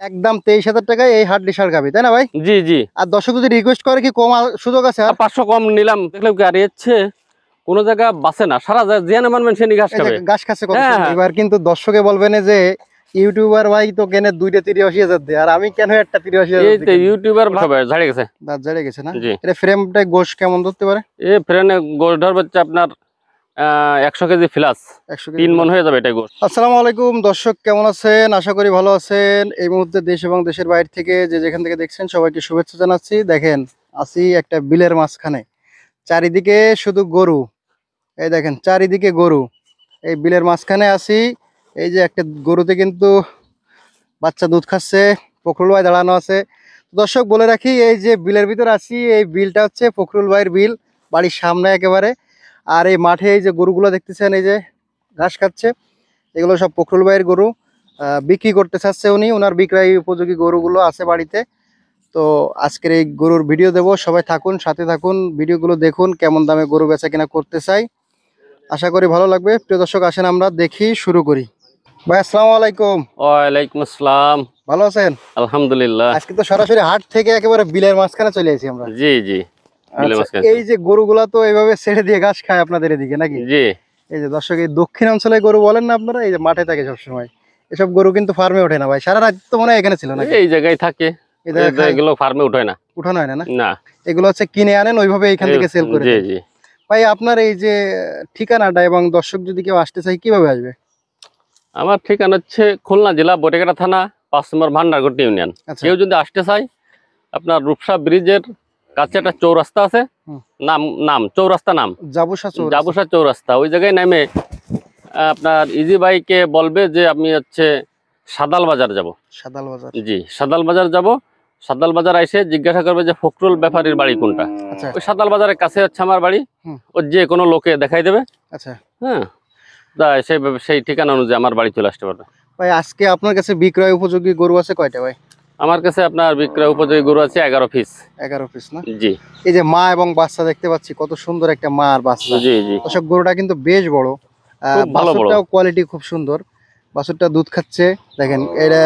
একদম 23,000 টাকায় এই হাট ডিশার গাবি, তাই না ভাই? জি জি। আর দর্শক যদি রিকোয়েস্ট করে কি কম সুযোগ আছে? আর 500 কম নিলাম, দেখলে গাড়ি হচ্ছে কোন জায়গা বাসে না, সারা জিয়ানে মানবেন সে ঘাস এই যে খাবে। ঘাস খাচ্ছে কত হ্যাঁ, সুন্দর। হ্যাঁ। এবার কিন্তু দর্শকে বলবে না যে ইউটিউবার ভাই তো কেনে 2টা 83,000 দিয়ে, আর আমি কেন একটা 83,000 এই তো দিয়ে? ইউটিউবার সবাই ঝাড়ে গেছে। দাঁত জড়ে গেছে না? জি। এটা ফ্রেমটা গোশ কেমন ধরতে পারে? এ ফ্রেনে গোশ ধরবে হচ্ছে আপনার 100 কেজি প্লাস, 100 কেজি 3 মন plus। হয়ে যাবে এটাই গোশ। আসসালামু আলাইকুম দর্শক, কেমন আছেন? আশা করি ভালো আছেন। এই মুহূর্তে দেশ এবং দেশের বাইরে থেকে যে যেখান থেকে দেখছেন সবাইকে শুভেচ্ছা জানাচ্ছি। দেখেন আছি একটা বিলের মাঝখানে, চারিদিকে শুধু গরু। এই দেখেন চারিদিকে গরু, এই বিলের মাঝখানে আছি। এই যে একটা গরুতে কিন্তু বাচ্চা দুধ খাচ্ছে, ফখরুল ভাই দাঁড়ানো আছে। দর্শক বলে রাখি, এই যে বিলের ভিতর আছি, এই বিলটা হচ্ছে ফখরুল ভাইয়ের বিল, বাড়ির সামনে একেবারে। আর এই মাঠে এই যে গরুগুলো দেখতেছেন, এই যে ঘাস খাচ্ছে, এগুলো সব ফখরুল ভাইয়ের গরু। বিক্রি করতে চাচ্ছে উনি, ওনার বিক্রয় উপযোগী গরুগুলো আছে বাড়িতে। তো আজকের এই গরুর ভিডিও দেব, সবাই থাকুন, সাথে থাকুন, ভিডিওগুলো দেখুন, কেমন দামে গরু বেচা কিনা করতে চাই। আশা করি ভালো লাগবে। প্রিয় দর্শক আসেন আমরা দেখি, শুরু করি। ভাই আসসালামু আলাইকুম। ওয়ালাইকুম আসসালাম। ভালো আছেন? আলহামদুলিল্লাহ। আজকে তো সরাসরি হাট থেকে একেবারে বিলের মাঝখানে চলে এসেছি আমরা। জি জি। বিলের আচ্ছা, মাঝখানে। এই যে গরুগুলা তো এইভাবে ছেড়ে দিয়ে ঘাস খায় আপনাদের এদিকে নাকি? জি। এই যে দর্শক, এই দক্ষিণ অঞ্চলে গরু বলেন না আপনারা, এই যে মাঠে থাকে সবসময়, এসব গরু কিন্তু ফার্মে ওঠে না ভাই। সারা রাত তো মনে হয় এখানে ছিল নাকি? এই জায়গায় থাকে, এই জায়গায় খায়, এগুলো ফার্মে উঠায় না। উঠানো হয় না না? না। এগুলো হচ্ছে কিনে আনেন, ওইভাবে এইখান থেকে সেল করে জি দেন। জি। ভাই আপনার এই যে ঠিকানাটা, এবং দর্শক যদি কেউ আসতে চায় কিভাবে আসবে? আমার ঠিকানা হচ্ছে খুলনা জেলা বটেকাটা থানা 5 নম্বর ভান্ডারঘাটি ইউনিয়ন। আচ্ছা। কেউ যদি আসতে চায়, আপনার রূপসা ব্রিজের কাছে একটা চৌরাস্তা আছে, নাম চৌরাস্তা, নাম জাবুসা চৌরাস্তা। ওই জায়গায় নেমে আপনার ইজি বাইকে বলবে যে আমি হচ্ছে সাদাল বাজার যাব। সাদাল বাজার? জি, সাদাল বাজার যাব। সাদাল বাজার এসে জিজ্ঞাসা করবে যে ফখরুল ব্যাপারীর বাড়ি কোনটা। আচ্ছা। ওই সাদাল বাজারের কাছে হচ্ছে আমার বাড়ি। ও যে কোনো লোকে দেখাই দেবে। আচ্ছা। হ্যাঁ, সেই ঠিকানা অনুযায়ী আমার বাড়ি চলে আসতে পারবে। ভাই আজকে আপনার কাছে বিক্রয় উপযোগী গরু আছে কয়টা ভাই? আমার কাছে আপনার বিক্রয় উপযোগী গরু আছে 11 পিস। 11 পিস না? জি। এই যে মা এবং বাচ্চা দেখতে পাচ্ছি, কত সুন্দর একটা মা আর বাচ্চা। জি জি। দর্শক গরুটা কিন্তু বেশ বড়, খুব ভালো বড়। বাছুরটাও কোয়ালিটি খুব সুন্দর। বাছুরটা দুধ খাচ্ছে, দেখেন এটা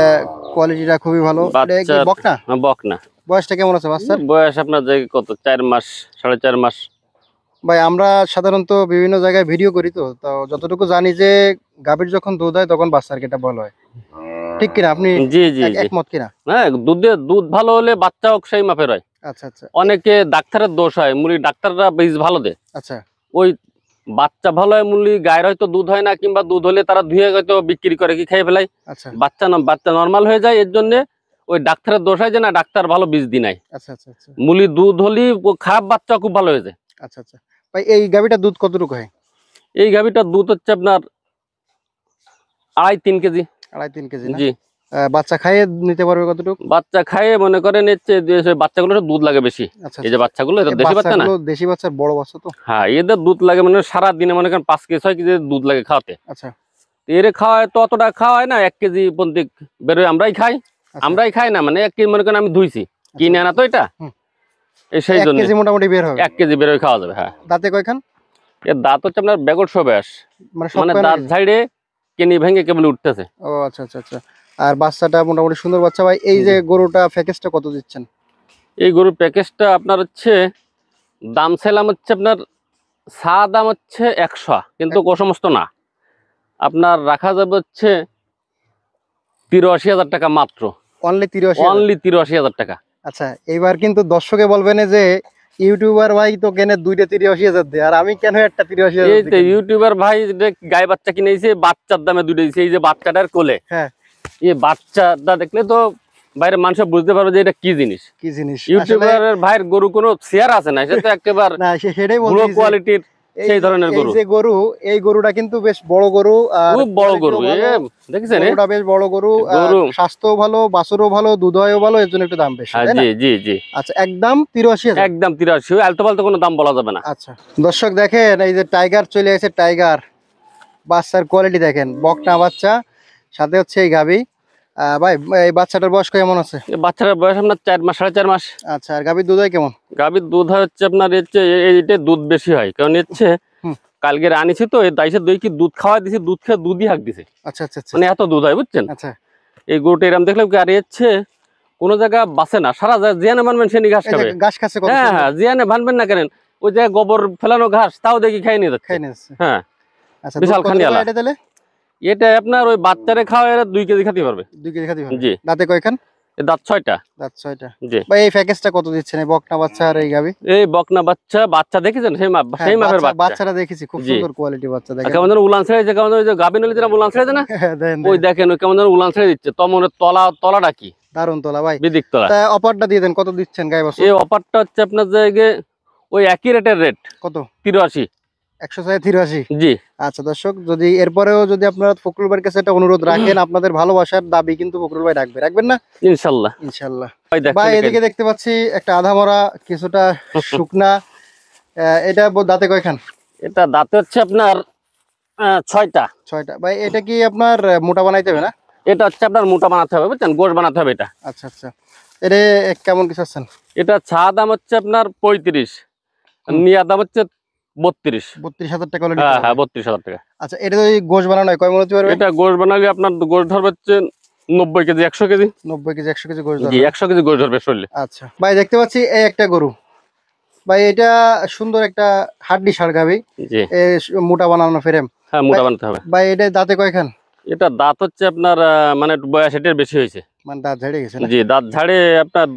কোয়ালিটিটা খুবই ভালো। এটা কি বকনা? বকনা। বয়সটা কেমন আছে বাচ্চার? বয়স আপনার যে কত, 4 মাস, 4.5 মাস। ভাই আমরা সাধারণত বিভিন্ন জায়গায় ভিডিও করি, তো তো যতটুকু জানি যে গাভীর যখন দুধ হয় তখন বাচ্চার কেটা বল হয়, ঠিক কিনা? আপনি জি জি জি। একমত কিনা? হ্যাঁ, দুধ ভালো হলে বাচ্চাও সেই মাপের হয়। আচ্ছা আচ্ছা। অনেকে ডাক্তারের দোষ হয়, মুরগি ডাক্তাররা বীজ ভালো দেয়। আচ্ছা। ওই বাচ্চা ভালো হয়, মুরগি গায়ের হয়তো দুধ হয় না, কিংবা দুধ হলে তারা ধুয়ে হয়তো বিক্রি করে, কি খেয়ে ফেলায়। আচ্ছা। বাচ্চা নর্মাল হয়ে যায়, এর জন্য ওই ডাক্তারের দোষ হয় যে না, ডাক্তার ভালো বীজ দি নাই। আচ্ছা আচ্ছা আচ্ছা। মুরগি দুধ হলে খারাপ বাচ্চা খুব ভালো হয়ে যায়। আচ্ছা আচ্ছা। ভাই এই গাভীটার দুধ কতটুকু হয়? এই গাভীটার দুধ হচ্ছে আপনার 2.5-3 কেজি। 2.5-3 কেজি না? জি। বাচ্চা খাইয়ে নিতে পারবে কতটুকু? বাচ্চা খাইয়ে মনে করেন হচ্ছে যে বাচ্চাগুলো দুধ লাগে বেশি। আচ্ছা। এই যে বাচ্চাগুলো, এটা দেশি বাচ্চা না? দেশি বাচ্চার বড় বাচ্চা তো। হ্যাঁ, এদের দুধ লাগে মানে সারা দিনে মনে করেন 5 কেজি 6 কেজি দুধ লাগে খাওয়াতে। আচ্ছা। এর খাওয়ায় তো অতটা খাওয়ায় না, 1 কেজি পন্থী বেরোয়। আমরাই খাই না, মানে 1 কেজি মনে করেন আমি ধুইছি, কিনে আনা তো এটা, সেই জন্য 1 কেজি মোটামুটি বের হবে। 1 কেজি বেরোয় খাওয়া যাবে। হ্যাঁ। দাঁতে কয়খান? এর দাঁত হচ্ছে আপনার বেগট সবেশ, মানে দাঁত ঝাইড়ে কেনি ভেঙে কেবল উঠতেছে। ও আচ্ছা আচ্ছা আচ্ছা। আর বাচ্চাটা মোটামুটি সুন্দর বাচ্চা। ভাই এই যে গরুটা প্যাকেজটা কত দিচ্ছেন? এই গরুর প্যাকেজটা আপনার হচ্ছে দাম চাইলাম হচ্ছে আপনার দাম হচ্ছে 100, কিন্তু ও সমস্ত না, আপনার রাখা যাবে হচ্ছে 83,000 টাকা মাত্র। অনলি 83,000 টাকা। আচ্ছা, এবার কিন্তু দর্শকে বলবেন যে ইউটিউবার ভাই তো কেনে 2টা 83,000 দিয়ে, আর আমি কেন একটা 83,000? এই তো ইউটিউবার ভাই গায়ে বাচ্চা কিনেছে, বাচ্চার দামে দুটো দিয়েছে। এই যে বাচ্চাটার কোলে, হ্যাঁ, এই বাচ্চাটা দেখলে তো বাইরের মানুষ বুঝতে পারবে যে এটা কি জিনিস। কি জিনিস? ইউটিউবারের ভাইয়ের গরু কোনো শেয়ার আছে না, সেটা একেবারে না, সেটাই ভালো বলছি কোয়ালিটির সেই ধরনের গরু। এই যে গরু, এই গরুটা কিন্তু বেশ বড় গরু, আর খুব বড় গরু। দেখেছেন গরুটা বেশ বড় গরু, স্বাস্থ্যও ভালো, বাছুরও ভালো, দুধও ভালো, এর জন্য একটু দাম বেশি, তাই না? জি জি জি। আচ্ছা, একদম 83,000? একদম 83, আলতো পাল্টো কোনো দাম বলা যাবে না। আচ্ছা দর্শক দেখেন, এই যে টাইগার চলে এসেছে, টাইগার বাচ্চার কোয়ালিটি দেখেন, বকনা বাচ্চা, সাথে হচ্ছে এই গাভী। ভাই এই বাচ্চাটার বয়স কেমন আছে? বাচ্চাটার বয়স আপনার 4 মাস, 4.5 মাস। আচ্ছা, আর গাভীর দুধ হয় কেমন? গাভীর দুধ হচ্ছে আপনার এইটা দুধ বেশি হয়, কারণ হচ্ছে কালকে আনিছি তো, দাইসে দই কি দুধ খাওয়া দিছি, দুধ খেয়ে দুধই হাঁক দিছে। আচ্ছা আচ্ছা আচ্ছা। মানে এত দুধ হয়, বুঝছেন? আচ্ছা। এই গরুটা এরকম দেখলে কি আর হচ্ছে কোনো জায়গা বাসে না, সারা জিয়ানে মানবেন সে ঘাস খাবে। ঘাস খাচ্ছে কত হ্যাঁ হ্যাঁ, জিয়ানে ভানবেন না কেন, ওই জায়গায় গোবর ফেলানো ঘাস তাও দেখি খাই নিয়ে যাচ্ছে। হ্যাঁ আচ্ছা, বিশাল খানিয়ালা। এটা তাহলে এটা আপনার ওই বাচ্চারে খাওয়া 2 কেজি খাতে পারবে। 2 কেজি খাতে পারবে। জি। দাঁতে কয়খান? দাঁত 6টা। দাঁত 6টা। জি। ভাই এই প্যাকেজটা কত দিচ্ছেন এই বকনা বাচ্চা আর এই গাবি? এই বকনা বাচ্চা, বাচ্চা দেখেছেন সেই মাপের বাচ্চা। বাচ্চাটা দেখেছি, খুব সুন্দর কোয়ালিটি বাচ্চা দেখেন। কেমন যেন উলান ছেড়ে, কেমন যেন ওই যে গাবিন হলে যেন উলান ছেড়ে দেয় না, ওই দেখেন ওই কেমন যেন উলান ছেড়ে দিচ্ছে। তমনের তলাটা কি দারুন তলা ভাই, বিদিক তলা। তা অফারটা দিয়ে দেন, কত দিচ্ছেন গাই বাছুর? এই অফারটা হচ্ছে আপনার জায়গায় ওই একই রেটের রেট। কত? 83। 183। জি। আচ্ছা দর্শক, যদি এরপরেও যদি আপনারা ফখরুল ভাইয়ের কাছে একটা অনুরোধ রাখেন, আপনাদের ভালোবাসার দাবি কিন্তু ফখরুল ভাই রাখবেন না? ইনশাআল্লাহ ইনশাআল্লাহ। ভাই এদিকে দেখতে পাচ্ছি একটা আধা মরা কিছুটা শুকনা, এটা দাঁতে কয়খান? এটা দাঁতে হচ্ছে আপনার 6টা। 6টা। ভাই এটা কি আপনার মোটা বানাইতে হবে না? এটা হচ্ছে আপনার মোটা বানাতে হবে, বুঝছেন, গোশ বানাতে হবে এটা। আচ্ছা আচ্ছা, এটা কেমন কি চাচ্ছেন? এটা ছা দাম হচ্ছে আপনার 35, নিয়া দাম হচ্ছে 32। 32,000 টাকা? হ্যাঁ হ্যাঁ, 32,000 টাকা। আচ্ছা, এটা যদি গোশ বানানো হয় কয় মণ হতে পারবে? এটা গোশ বানালে আপনার গোশ ধরবে হচ্ছে 90 কেজি 100 কেজি। 90 কেজি 100 কেজি গোশ জি, ধরবে? 100 কেজি গোশ ধরবে শরীরে। আচ্ছা ভাই, দেখতে পাচ্ছি এই একটা গরু, ভাই এটা সুন্দর একটা হাড্ডি সার গাবি। জি। মোটা বানানো ফ্রেম। হ্যাঁ, মোটা বানাতে হবে। ভাই এটা দাঁতে কয়খান? এটা দাঁত হচ্ছে আপনার মানে বয়স এটার বেশি হয়েছে। মানে দাঁত ঝাড়ে গেছে না? জি, দাঁত ঝাড়ে আপনার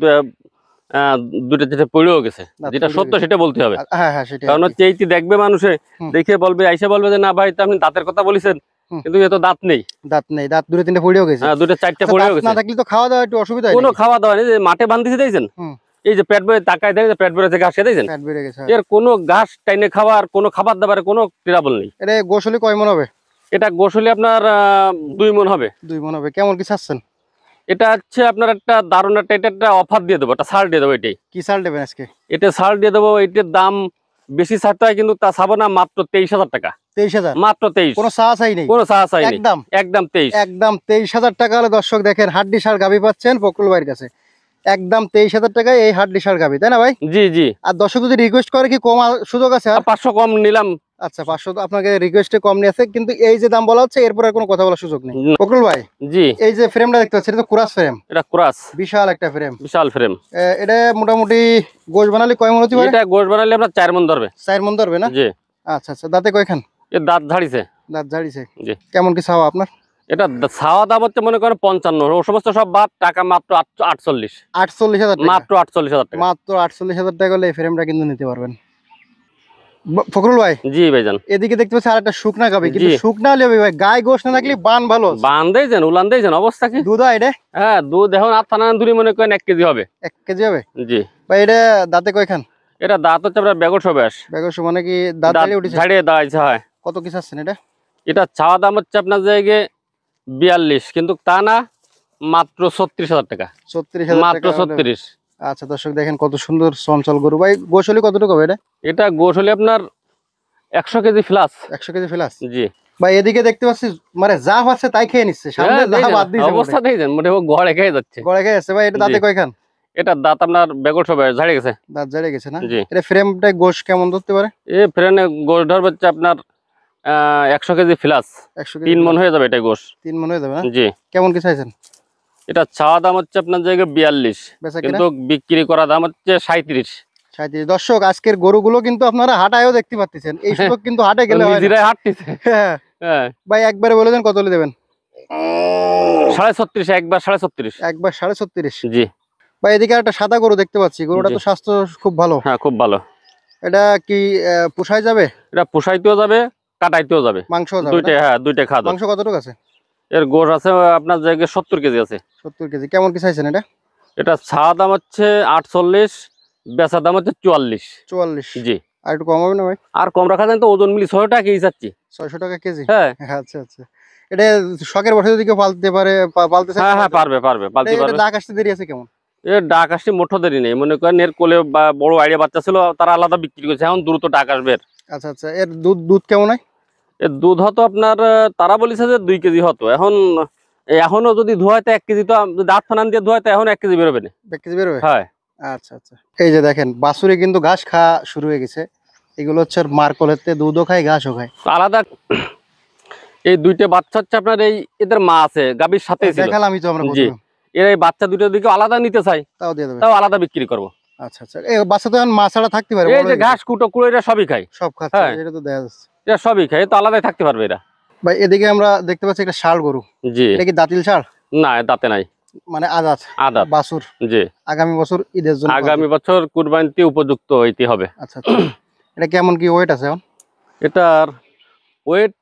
দুটো যেটা পড়েও গেছে, যেটা সত্য সেটা বলতে হবে। হ্যাঁ হ্যাঁ, সেটা। কারণ হচ্ছে এইটি দেখবে মানুষে, দেখে বলবে, আইসা বলবে যে না ভাই তো আপনি দাঁতের কথা বলেছেন, কিন্তু এ তো দাঁত নেই। দাঁত নেই, দাঁত 2-3টা পড়েও গেছে। হ্যাঁ, 2-4টা পড়েও গেছে। না থাকলে তো খাওয়া দাওয়া একটু অসুবিধা হয়। কোনো খাওয়া দাওয়া নেই, যে মাঠে বান্ধিছে দিয়েছেন, এই যে পেট ভরে তাকায় দেখে পেট ভরে ঘাস খেয়ে দিয়েছেন, পেট বেড়ে গেছে। এর কোনো ঘাস টাইনে খাওয়ার কোনো খাবার দাবারের কোনো ট্রাবল নেই। এটা গোশলি কয় মণ হবে? এটা গোশলি আপনার 2 মণ হবে। 2 মণ হবে। কেমন কি চাচ্ছেন? এটা হচ্ছে আপনার একটা দারুণ একটা অফার দিয়ে দেবো, একটা ছাড় দিয়ে দেবো। এটাই কি ছাড় দেবেন আজকে? এটা ছাড় দিয়ে দেবো। এটার দাম বেশি ছাড়তে হয়, কিন্তু তা ছাড়বো না, মাত্র 23,000 টাকা। 23,000? মাত্র 23। কোনো চা চাই নেই? কোনো চা চাই নেই, একদম একদম 23। একদম 23,000 টাকা হলে দর্শক দেখেন হাড্ডি সার গাবি পাচ্ছেন ফখরুল ভাইয়ের কাছে। একদম 23,000 টাকায় এই হাড্ডি সার গাবি, তাই না ভাই? জি জি। আর দর্শক যদি রিকোয়েস্ট করে কি কম সুযোগ আছে? 500 কম নিলাম। আচ্ছা, 500 তো আপনাকে রিকোয়েস্টে কম নিয়ে আছে, কিন্তু এই যে দাম বলা হচ্ছে এরপর আর কোনো কথা বলার সুযোগ নেই। ফখরুল ভাই, জি, এই যে ফ্রেমটা দেখতে পাচ্ছি এটা তো ক্রস ফ্রেম। এটা ক্রস, বিশাল একটা ফ্রেম। বিশাল ফ্রেম। এটা মোটামুটি গোশ বানালে কয় মণ হতে পারে? এটা গোশ বানালে আপনার 4 মণ ধরবে। 4 মণ ধরবে না? জি। আচ্ছা আচ্ছা, দাঁতে কয়খান? এর দাঁত ঝাড়িছে। দাঁত ঝাড়িছে। জি। কেমন কি চাওয়া আপনার? এটা ছাওয়া দাম হচ্ছে মনে করেন 55, ও সমস্ত সব বাদ, টাকা মাত্র 48। 48,000 টাকা? মাত্র 48,000 টাকা। মাত্র 48,000 টাকা হলে এই ফ্রেমটা কিন্তু নিতে পারবেন ফখরুল ভাই। জি ভাইজান। এদিকে দেখতে পাচ্ছি আর একটা শুকনা গাবি, কিন্তু শুকনা হলে ভাই গায়ে গোশ না থাকলে বান ভালো। বান দিয়েছেন, উলান দিয়েছেন, অবস্থা কি? দুধ হয় এটা? হ্যাঁ, দুধ এখন আত্মানা ধুরি মনে করেন 1 কেজি হবে। 1 কেজি হবে? জি। ভাই এটা দাঁতে কয়খান? এটা দাঁত হচ্ছে আপনার বেগর সবেশ। বেগর মানে কি দাঁত ঝাড়িয়ে উঠেছে? ঝাড়িয়ে দাঁড়াইছে। হয়। কত কি চাচ্ছেন এটা? এটা চাওয়া দাম হচ্ছে আপনার জায়গায় 42, কিন্তু তা না, মাত্র 36,000 টাকা। 36,000 মাত্র 36। আচ্ছা দর্শক দেখেন কত সুন্দর চঞ্চল গরু। ভাই গোশলি কতটুকু হবে এটা? এটা গোশ হলে আপনার 100 কেজি প্লাস। 100 kg plus? জি। ভাই এদিকে দেখতে পাচ্ছি মানে যা হচ্ছে তাই খেয়ে নিচ্ছে, সামনে যা বাদ দিয়েছে অবস্থা দেখেন, মোটে গড়ে খেয়ে যাচ্ছে। গড়ে খেয়ে যাচ্ছে। ভাই এটা দাঁতে কয়খান? এটা দাঁত আপনার বেগর সবেশ, ঝাড়ে গেছে। দাঁত ঝাড়ে গেছে না? জি। এটা ফ্রেমটা গোশ কেমন ধরতে পারে? এই ফ্রেমে গোশ ধরবে হচ্ছে আপনার 100 কেজি প্লাস। 100 কেজি? 3 মণ হয়ে যাবে এটা গোশ। 3 মণ হয়ে যাবে না? জি। কেমন কি চাইছেন? এটা চাওয়া দাম হচ্ছে আপনার জায়গায় 42, কিন্তু বিক্রি করা দাম হচ্ছে 37। দর্শক আজকের গরুগুলো কিন্তু আপনারা হাটায়ও দেখতে পাচ্ছেন, এই সুযোগ কিন্তু হাটে গেলে হয় না। নিজেরাই হাঁটতেছে। হ্যাঁ ভাই, একবারে বলে দেন কত হলে দেবেন? 36.5, একবার 36। একবার 36.5? জি। ভাই এদিকে একটা সাদা গরু দেখতে পাচ্ছি, গরুটা তো স্বাস্থ্য খুব ভালো। হ্যাঁ, খুব ভালো। এটা কি পোষায় যাবে? এটা পোষাইতেও যাবে, কাটাইতেও যাবে, মাংস যাবে? দুইটা। হ্যাঁ, দুইটা খাওয়া যাবে। মাংস কতটুকু আছে? এর গোশ আছে আপনার জায়গায় 70 কেজি আছে। 70 কেজি। কেমন কি চাইছেন এটা? এটা ছাড়া দাম হচ্ছে 48, বেচা দাম হচ্ছে 44। 44? জি। আর একটু কম হবে না ভাই? আর কম রাখা যায় তো, ওজন মিলি 6 টাকা কেজি চাচ্ছি। 600 টাকা কেজি? হ্যাঁ। আচ্ছা আচ্ছা, এটা শখের বসে যদি কেউ পালতে পারে, পালতে চায়? হ্যাঁ হ্যাঁ, পারবে পারবে, পালতে পারবে। ডাক আসতে দেরি আছে কেমন? এর ডাক আসতে মোটো দেরি নেই, মনে করেন এর কোলে বা বড় আইডিয়া বাচ্চা ছিল, তারা আলাদা বিক্রি করছে, এখন দ্রুত ডাক আসবে। আচ্ছা আচ্ছা, এর দুধ কেমন হয়? এর দুধ হতো আপনার, তারা বলেছে যে 2 কেজি হতো। এখনো যদি ধোয়াইতে 1 কেজি, তো দাঁত ফানান দিয়ে ধোয়াইতে এখন 1 কেজি বেরোবে না। 1 কেজি বেরোবে? হ্যাঁ। আচ্ছা আচ্ছা, এই যে দেখেন বাছুরে কিন্তু ঘাস খাওয়া শুরু হয়ে গেছে। এগুলো হচ্ছে মার কোলেতে দুধও খায় ঘাসও খায়। আলাদা এই দুইটা বাচ্চা হচ্ছে আপনার এই এদের মা আছে গাভীর সাথে ছিল। দেখালামই তো আমরা জি। প্রথমে। এর এই বাচ্চা দুটোর দিকে আলাদা নিতে চাই, তাও দিয়ে দেবে। তাও আলাদা বিক্রি করব। আচ্ছা আচ্ছা, এই বাচ্চা তো এখন মা ছাড়া থাকতে পারে, এই বড় যে হয়ে গেছে। ঘাস কুটো কুড়ো এরা সবই খায়। সব খাচ্ছে, হ্যাঁ। এটা তো দেখা যাচ্ছে। এরা সবই খায়, তো আলাদাই থাকতে পারবে এরা। ভাই এদিকে আমরা দেখতে পাচ্ছি একটা ষাঁড় গরু। জি। এটা কি দাঁতিল ষাঁড়? না, দাঁতে নাই, মানে আদাত আদাত। বাছুর। জি। আগামী বছর ঈদের জন্য আগামী বছর কুরবানিতে উপযুক্ত হইতে হবে। আচ্ছা আচ্ছা। এটা কেমন কি ওয়েট আছে এখন? এটার ওয়েট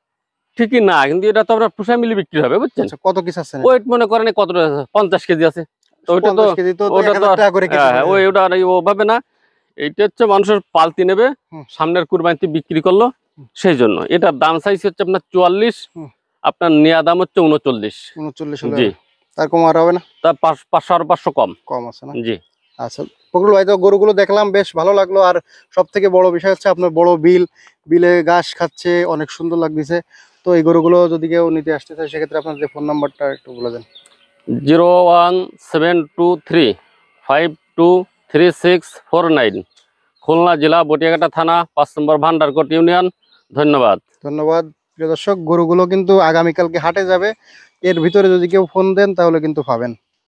ঠিকই না, কিন্তু এটা তো আপনার পুষা মিলে বিক্রি হবে, বুঝছেন। আচ্ছা, কত কি চাচ্ছেন? ওয়েট মনে করেন কত 50 কেজি আছে। তো ওইটা তো 50 কেজি তো ওটা তো 1000 টাকা করে কেজি হ্যাঁ, পড়ে ওই ওটা আর ওভাবে না। এইটা হচ্ছে মানুষের পালতি নেবে, হুম। সামনের কুরবানিতে বিক্রি করলো, সেই জন্য এটার দাম চাইছে হচ্ছে আপনার 44, হুম। আপনার নেওয়া দাম হচ্ছে 39। 39 হলে জি। হবে? তার কম আর হবে না? তা 500 আর 500 কম। কম আছে না? জি। আচ্ছা, ফখরুল ভাই তো গরুগুলো দেখলাম, বেশ ভালো লাগলো। আর সব থেকে বড় বিষয় হচ্ছে আপনার বড় বিল, বিলে ঘাস খাচ্ছে, অনেক সুন্দর লাগতেছে। তো এই গরুগুলো যদি কেউ নিতে আসতে চায় সেক্ষেত্রে আপনার যে ফোন নাম্বারটা একটু বলে দেন। 01723523649, খুলনা জেলা বটিয়াঘাটা থানা, 5 নম্বর ভান্ডারকোট ইউনিয়ন। ধন্যবাদ। ধন্যবাদ। প্রিয় দর্শক, গরুগুলো কিন্তু আগামীকালকে হাটে যাবে। এর ভিতরে যদি কেউ ফোন দেন তাহলে কিন্তু পাবেন।